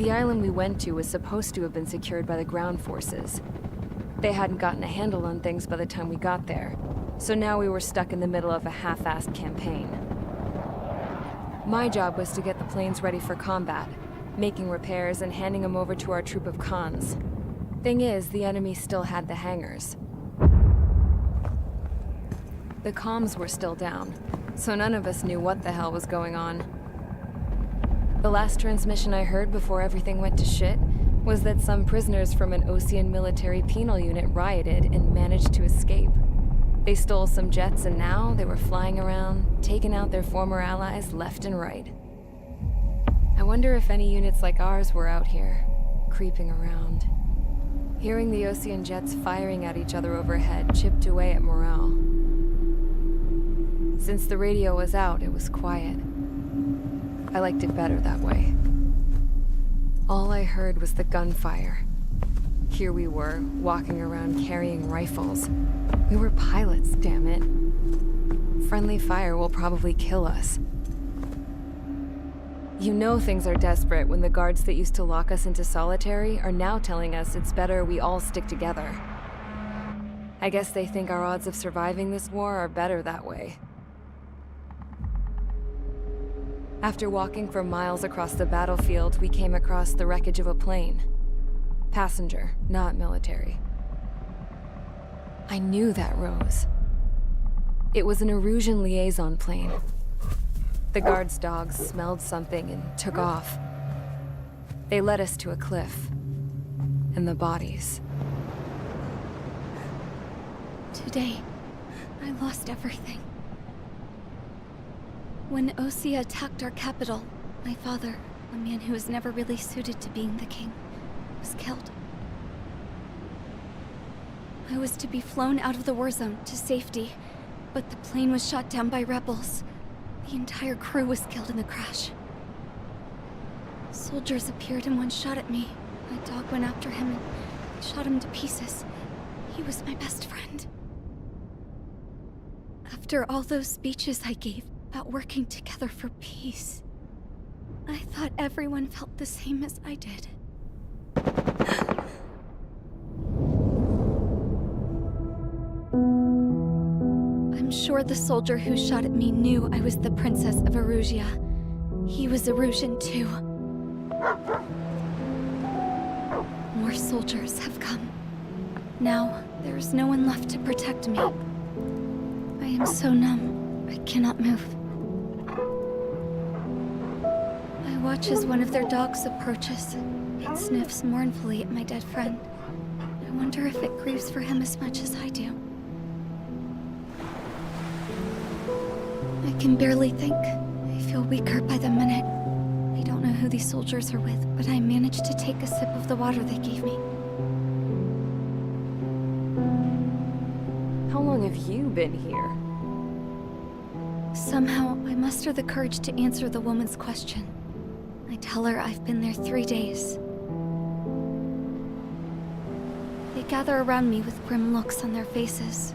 The island we went to was supposed to have been secured by the ground forces. They hadn't gotten a handle on things by the time we got there, so now we were stuck in the middle of a half-assed campaign. My job was to get the planes ready for combat, making repairs and handing them over to our troop of cons. Thing is, the enemy still had the hangars. The comms were still down, so none of us knew what the hell was going on. The last transmission I heard before everything went to shit was that some prisoners from an Osean military penal unit rioted and managed to escape. They stole some jets and now they were flying around, taking out their former allies left and right. I wonder if any units like ours were out here, creeping around. Hearing the Osean jets firing at each other overhead chipped away at morale. Since the radio was out, it was quiet. I liked it better that way. All I heard was the gunfire. Here we were, walking around carrying rifles. We were pilots, damn it. Friendly fire will probably kill us. You know things are desperate when the guards that used to lock us into solitary are now telling us it's better we all stick together. I guess they think our odds of surviving this war are better that way. After walking for miles across the battlefield, we came across the wreckage of a plane. Passenger, not military. I knew that rose. It was an Erusian liaison plane. The guard's dogs smelled something and took off. They led us to a cliff. And the bodies. Today, I lost everything. When Osea attacked our capital, my father, a man who was never really suited to being the king, was killed. I was to be flown out of the war zone to safety, but the plane was shot down by rebels. The entire crew was killed in the crash. Soldiers appeared and one shot at me. My dog went after him and shot him to pieces. He was my best friend. After all those speeches I gave about working together for peace, I thought everyone felt the same as I did. I'm sure the soldier who shot at me knew I was the Princess of Erusia. He was Erusian too. More soldiers have come. Now, there is no one left to protect me. I am so numb, I cannot move. I watch as one of their dogs approaches. It sniffs mournfully at my dead friend. I wonder if it grieves for him as much as I do. I can barely think. I feel weaker by the minute. I don't know who these soldiers are with, but I managed to take a sip of the water they gave me. How long have you been here? Somehow, I muster the courage to answer the woman's question. I tell her I've been there 3 days. They gather around me with grim looks on their faces.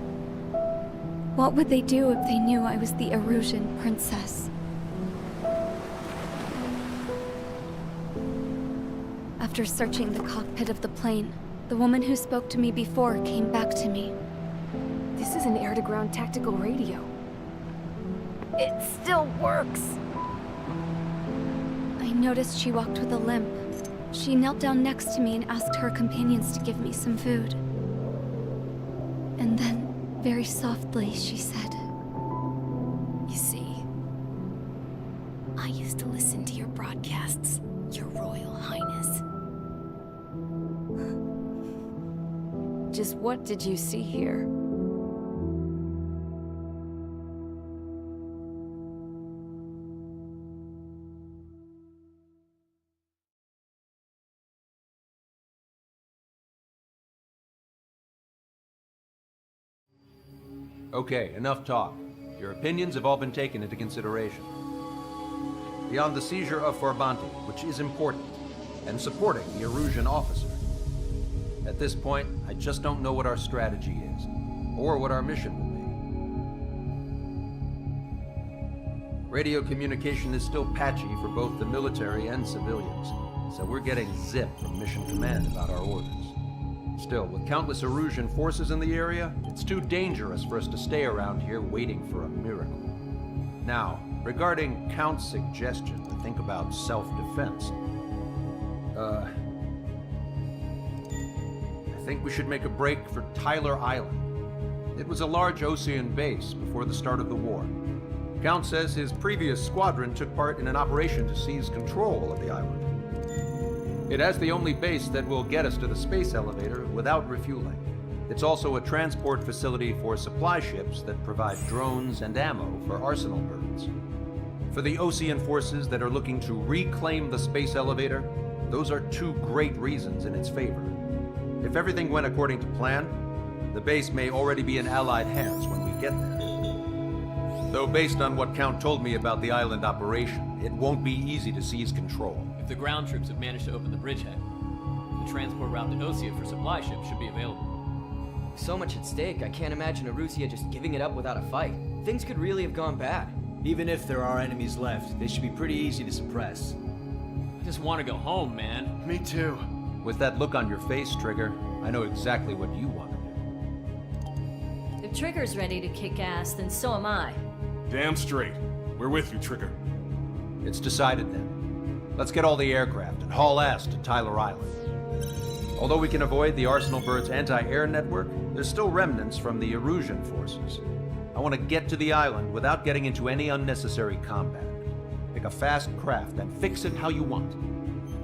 What would they do if they knew I was the Erusian princess? After searching the cockpit of the plane, the woman who spoke to me before came back to me. This is an air-to-ground tactical radio. It still works! I noticed she walked with a limp. She knelt down next to me and asked her companions to give me some food. And then, very softly, she said, You see, I used to listen to your broadcasts, Your Royal Highness. Just what did you see here? Okay, enough talk. Your opinions have all been taken into consideration. Beyond the seizure of Farbanti, which is important, and supporting the Erusian officer, at this point, I just don't know what our strategy is, or what our mission will be. Radio communication is still patchy for both the military and civilians. so we're getting zip from Mission Command about our orders. Still, with countless Erusian forces in the area, it's too dangerous for us to stay around here waiting for a miracle. Now, regarding Count's suggestion to think about self-defense, I think we should make a break for Tyler Island. It was a large Osean base before the start of the war. Count says his previous squadron took part in an operation to seize control of the island. It has the only base that will get us to the space elevator without refueling. It's also a transport facility for supply ships that provide drones and ammo for arsenal birds. For the Osean forces that are looking to reclaim the space elevator, those are two great reasons in its favor. If everything went according to plan, the base may already be in Allied hands when we get there. Though based on what Count told me about the island operation, it won't be easy to seize control. If the ground troops have managed to open the bridgehead, the transport route to Osea for supply ships should be available. With so much at stake, I can't imagine Erusia just giving it up without a fight. Things could really have gone bad. Even if there are enemies left, they should be pretty easy to suppress. I just want to go home, man. Me too. With that look on your face, Trigger, I know exactly what you want to do. If Trigger's ready to kick ass, then so am I. Damn straight. We're with you, Trigger. It's decided then. Let's get all the aircraft and haul ass to Tyler Island. Although we can avoid the Arsenal Bird's anti-air network, there's still remnants from the Erusian forces. I want to get to the island without getting into any unnecessary combat. Pick a fast craft and fix it how you want.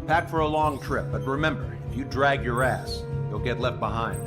Pack for a long trip, but remember, if you drag your ass, you'll get left behind.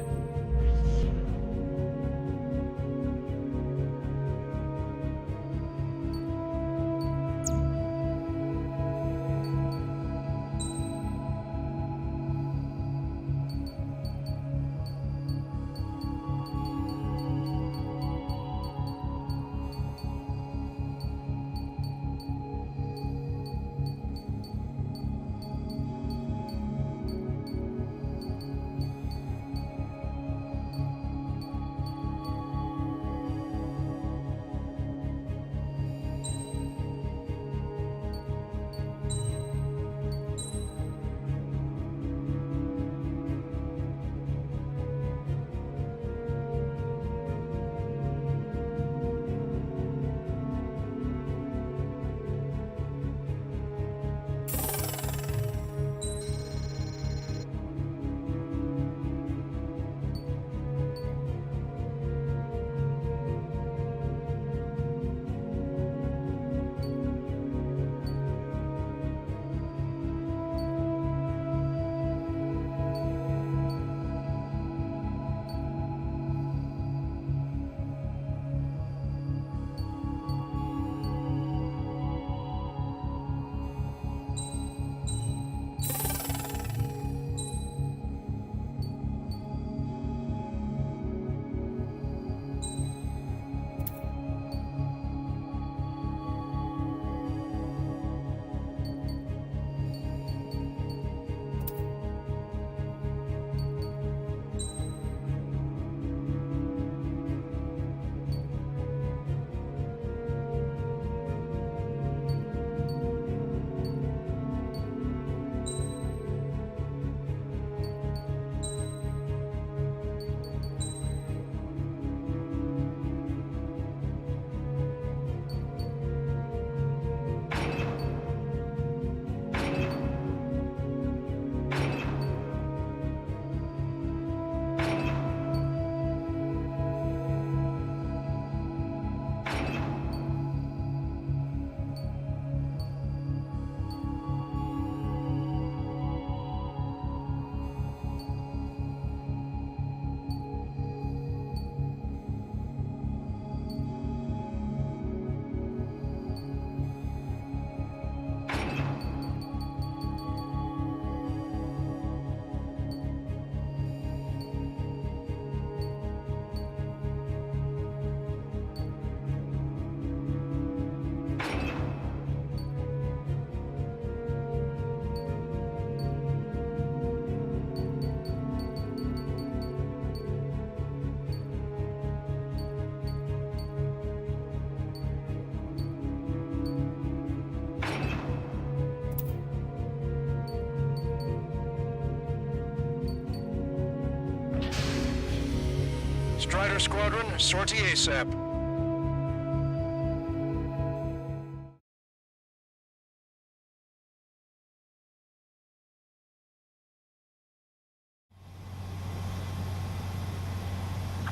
Strider Squadron, sortie ASAP.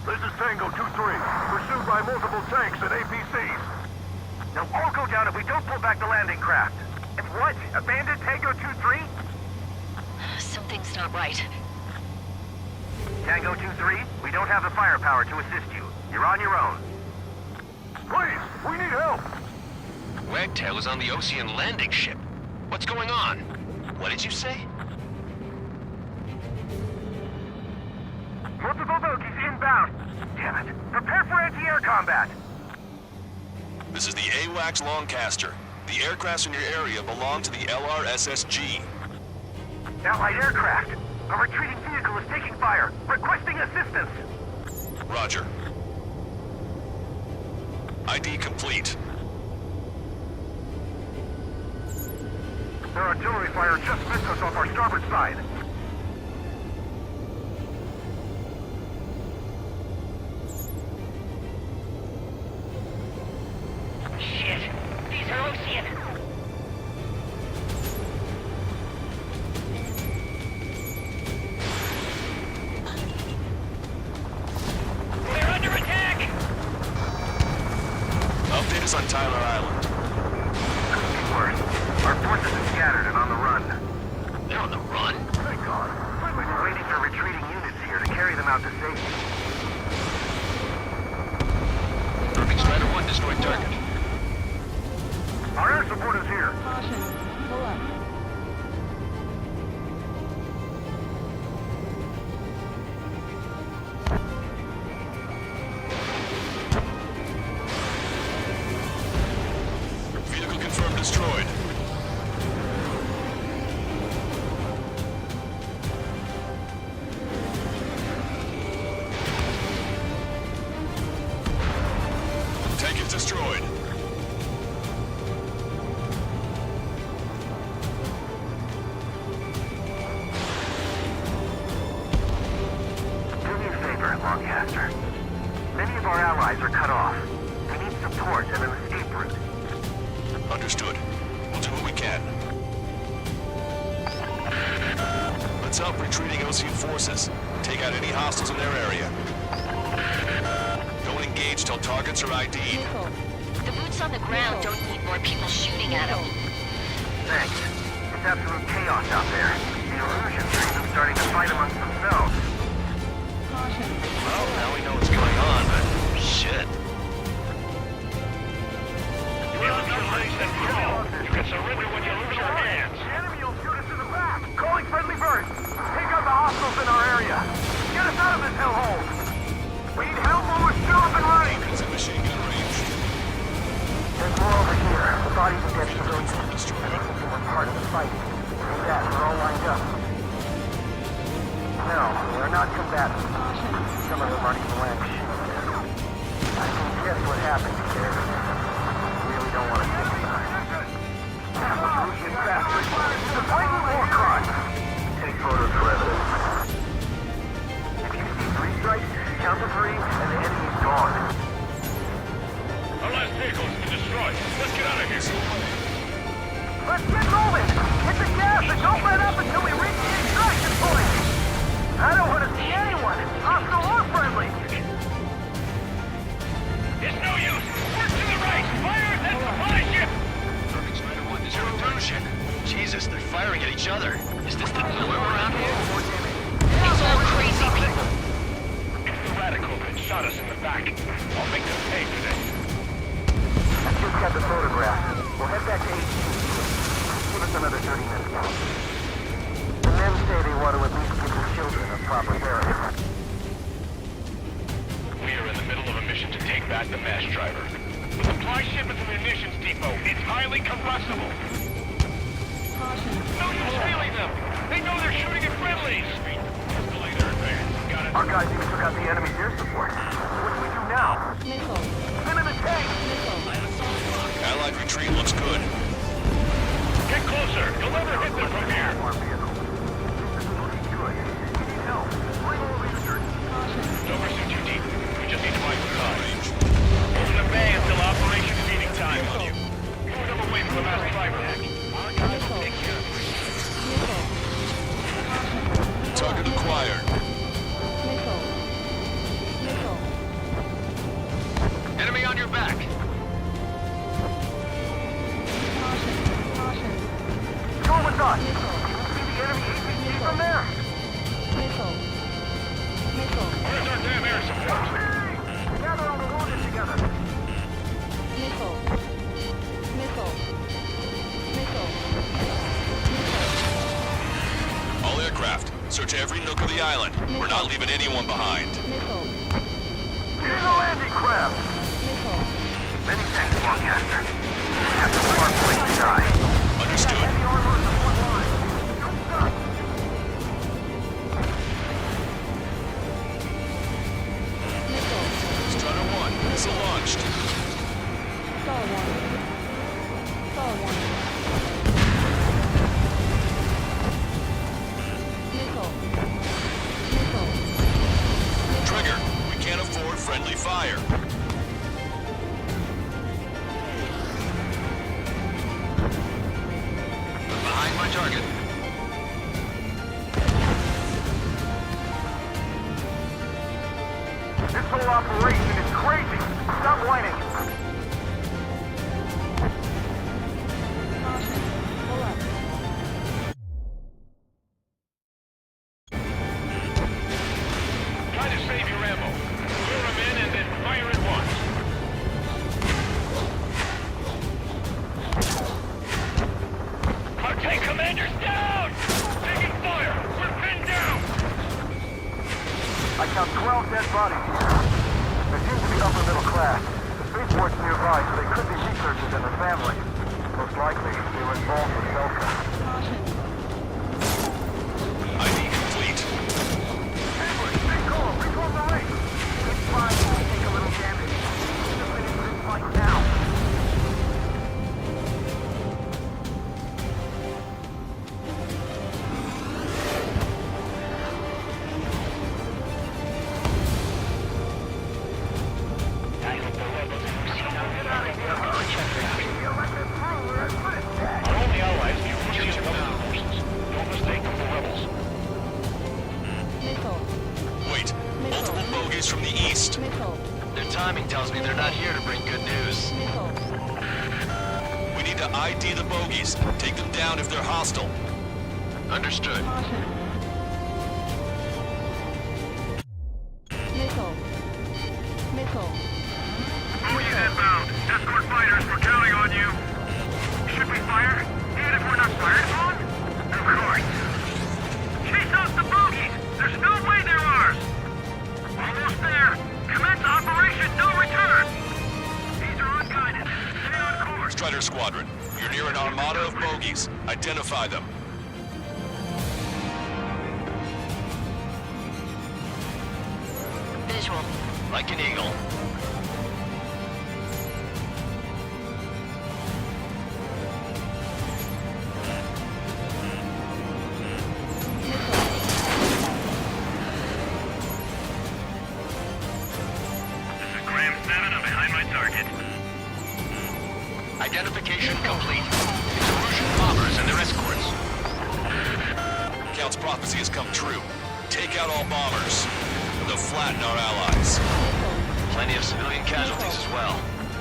This is Tango 2-3, pursued by multiple tanks and APCs. They'll all go down if we don't pull back the landing craft. And what? Abandon Tango 2-3? Something's not right. Tango 2-3, we don't have the firepower to assist you. You're on your own. Please, we need help! Wagtail is on the Ocean landing ship. What's going on? What did you say? Multiple bogies inbound. Damn it. Prepare for anti-air combat. This is the AWACS Longcaster. The aircrafts in your area belong to the LRSSG. Allied aircraft. A retreating vehicle is taking fire. Requesting assistance. Roger. ID complete. Their artillery fire just missed us off our starboard side. Shit. These are Ocean. We're under attack! Update us on Tyler Island. Couldn't be worse. Our forces are scattered and on the run. They're on the run? Thank God. We've been waiting for retreating units here to carry them out to safety. Perfect. Strider 1 destroyed target. Our air support is here. Vehicle confirmed destroyed. Tank is destroyed. Do me a favor, Longcaster. Many of our allies are cut off. They need support and an escape route. Understood. We'll do what we can. Let's help retreating Ocean forces. Take out any hostiles in their area. Don't engage till targets are ID'd. The boots on the ground don't need more people shooting at them. Thanks. It's absolute chaos out there. The illusions are even starting to fight amongst themselves. Well, now we know what's going on, but shit. You can surrender when you lose your hands. The enemy will shoot us in the back. Calling friendly birds. Take out the hostiles in our area. Get us out of this hellhole. We need help while we're still up and running. It's a machine gun range. There's more over here. The bodies of dead civilians. I think they were part of the fight. And that, we're all lined up. No, they're not combatants. Some of them aren't even wearing shoes. I can guess what happened here. Really don't want to think about it. Russian bastards. They're fighting war crimes. Take photos for evidence. If you see 3 strikes, count to 3, and the enemy's gone. Our last vehicle has been destroyed. Let's get out of here. Let's get moving! Hit the gas and don't let up until we reach the extraction point! I don't want to see anyone, hostile or friendly! It's no use. Work to the right. Fire at that supply ship. Perfect. Strider 1 destroyed target. Jesus, they're firing at each other. Is this the norm around here? These are crazy people. It's the radicals that shot us in the back. I'll make them pay for this. I just got the photograph. We'll head back to HQ. Give us another 30 minutes. The men say they want to at least give the children a proper burial. We are in the middle of a mission to take back the mass driver. The supply ship is a munitions depot. It's highly combustible. No use feeling them. They know they're shooting at friendlies. Escalate their advance. Got it. Our guys even took out the enemy's air support. What do we do now? Send in the tank! Allied retreat looks good. Get closer. You'll never hit them from here. Our vehicle. This is looking good. We need help. Bring all the injured. Don't pursue too deep. Target acquired. Missile. Missile. Enemy on your back. Caution. Go with us! You can see the enemy APC from there! Missile. Missile. Where's our damn air support? Gather all the wounded together! Missile. Missile. Missile. All aircraft, search every nook of the island. We're not leaving anyone behind. Missile. Here's a landing craft! Missile. Many thanks, Lancaster. We have to mark place to die. Understood. Heavy armor in the front line. Don't stop! Missile. Strider 1, missile launched. Star 1. Star 1. Missile. Missile. Trigger, we can't afford friendly fire. Behind my target. This whole operation is crazy! Stop whining! Caution. Pull up. Try to save your ammo. Lure them in and then fire at once. Our tank commander's down! Taking fire! We're pinned down! I count 12 dead bodies here. They seem to be upper middle class. The spaceport's nearby, so they could be researchers and their families. Most likely, they were involved with Delta. ID complete. Ambush, stay calm, reform the ring! It's fine, we'll take a little damage. Just finish this fight now. I hope the rebels have seen our Get out of here! You'll let them through, or I'll put it dead! Our only allies, the Russian government forces. Don't mistake them for rebels. Missile. Wait, multiple bogies from the east. Missile. Their timing tells me they're not here to bring good news. Missile. We need to ID the bogies. Take them down if they're hostile. Understood. Caution. Missile. Missile. Bogies inbound. Escort fighters, we're counting on you. Should we fire? Even if we're not fired on? Of course. Chase out the bogies! There's no way they're ours! Almost there. Commence Operation No Return! These are unguided. Stay on course. Strider Squadron, you're near an armada of bogies. Identify them. Visual. Like an eagle. This is Graham 7. I'm behind my target. Identification complete. It's Erusian bombers and their escorts. Count's prophecy has come true. Take out all bombers. They'll flatten our allies. Plenty of civilian casualties as well.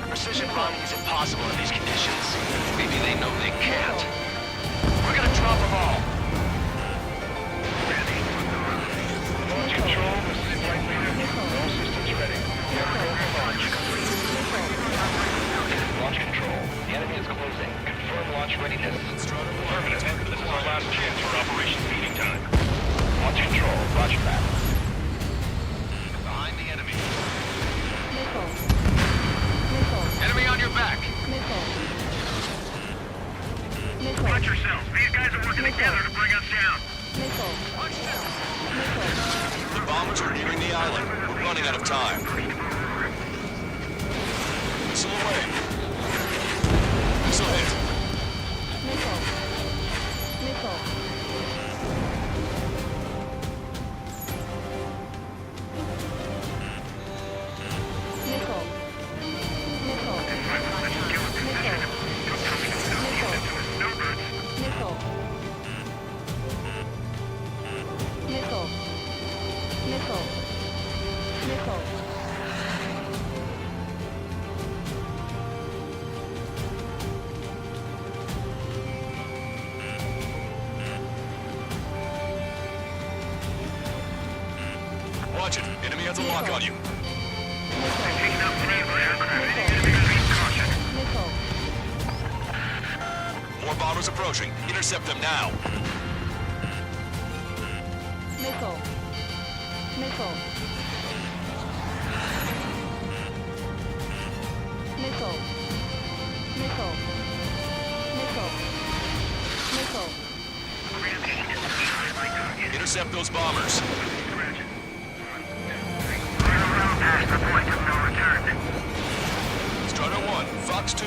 Precision bombing is impossible in these conditions. Maybe they know they can't. We're gonna drop them all. Ready. Launch control, this is Flight Leader. All systems ready. Launch. Launch control. The enemy is closing. Confirm launch readiness. Affirmative. This is our last chance for Operation Feeding Time. Launch control. Roger that. Behind the enemy. Missile. Missile. Enemy on your back. Missile. Missile. Watch yourselves. These guys are working together to bring us down. Missile. Missile. The bombers are nearing the island. We're running out of time. Missile away. Missile hit. Missile. Missile. Missile. Missile. Missile. Missile. Missile. Watch it. Enemy has a lock on you. Taking out friendly aircraft. Enemy caution. More bombers approaching. Intercept them now. Intercept those bombers. Past the point of no return. Strider 1, Fox 2.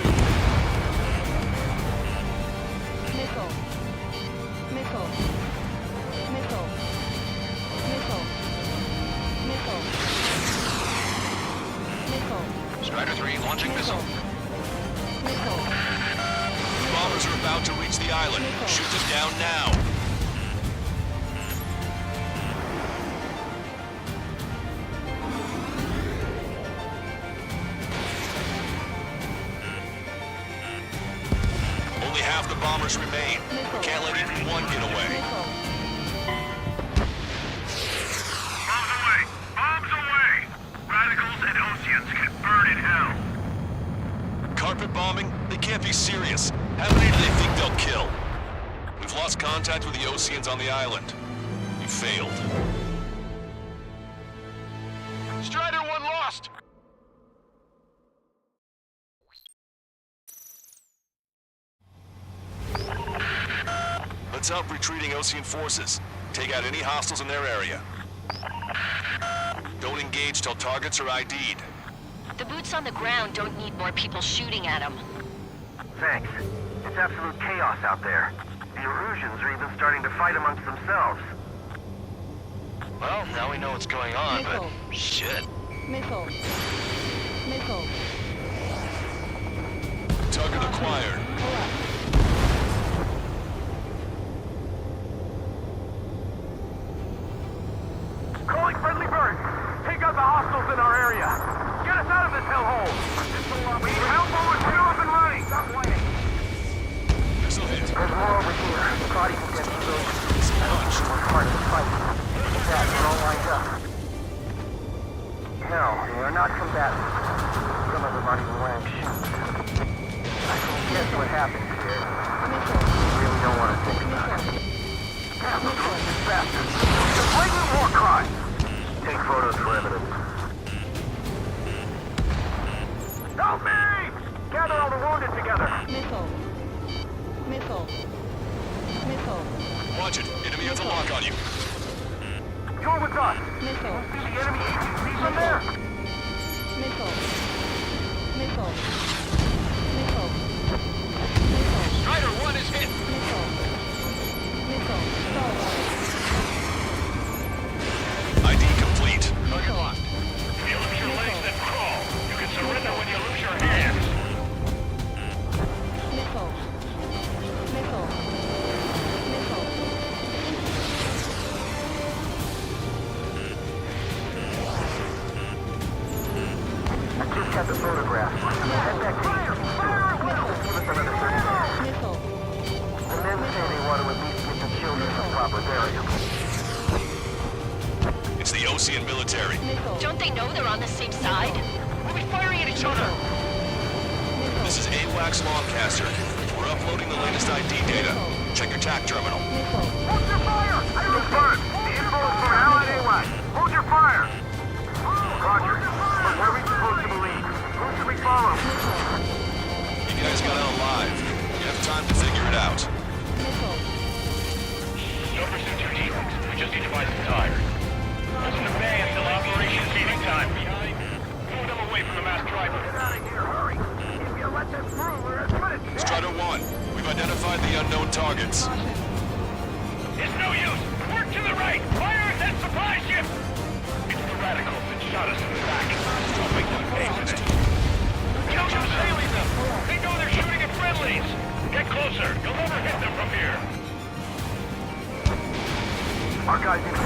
Strider 3 launching missile. The bombers are about to reach the island. Shoot them down now. Only half the bombers remain. Can't let even one get away. Bombs away! Bombs away! Radicals and Oceans can burn in hell. Carpet bombing? They can't be serious. How many do they think they'll kill? We've lost contact with the Oceans on the island. You failed. Strider 1 lost! Let's help retreating Ocean forces. Take out any hostiles in their area. Don't engage till targets are ID'd. The boots on the ground don't need more people shooting at them. Thanks. It's absolute chaos out there. The Erusians are even starting to fight amongst themselves. Well, now we know what's going on, but shit. Target acquired. Calling friendly birds! Take out the hostiles in our area! Get us out of this hellhole! We need help over two up and running! Stop waiting! Missile hit. There's more over here. The body can get through those. I don't think we're part of the fight. Look at that, they're all lined up. Hell, they are not combatants. Some of them aren't even wearing shoes. I can guess what happened here. I really don't want to think about it. Damn, those ruthless bastards. It's a blatant war crime! Take photos for evidence. Help me! Gather all the wounded together. Watch it. Enemy has a lock on you. You're with us. See the enemy APC from there? Strider 1 is hit! ID complete. Target locked. If you lose your legs, then crawl. You can surrender when you lose your hands. I just got the photograph. Head back to HQ soon. Give us another 30 minutes. The men say they want to at least get the children some proper burial. It's the Ocean military. Don't they know they're on the same side? We'll be firing at each other! This is AWACS Longcaster. We're uploading the latest ID data. Check your TAC terminal. Hold your fire! Confirmed. The info is from Allied AWACS. Hold your fire! Roger. But where are we supposed to believe? Who should we follow? You guys got out alive. You have time to figure it out. No pursuit to Helix. We just need to buy some time. Listen to Bay until operation seating time. Move them away from the mass driver. Get out of here, hurry! If you let them through, we're as good as dead. Strider 1, we've identified the unknown targets. It's no use! Work to the right! Fire at that supply ship! It's the radicals that shot us in the back. Don't make them pay for this. Kill them sailing them! They know they're shooting at friendlies! Get closer! You'll never hit them from here! Our guys need to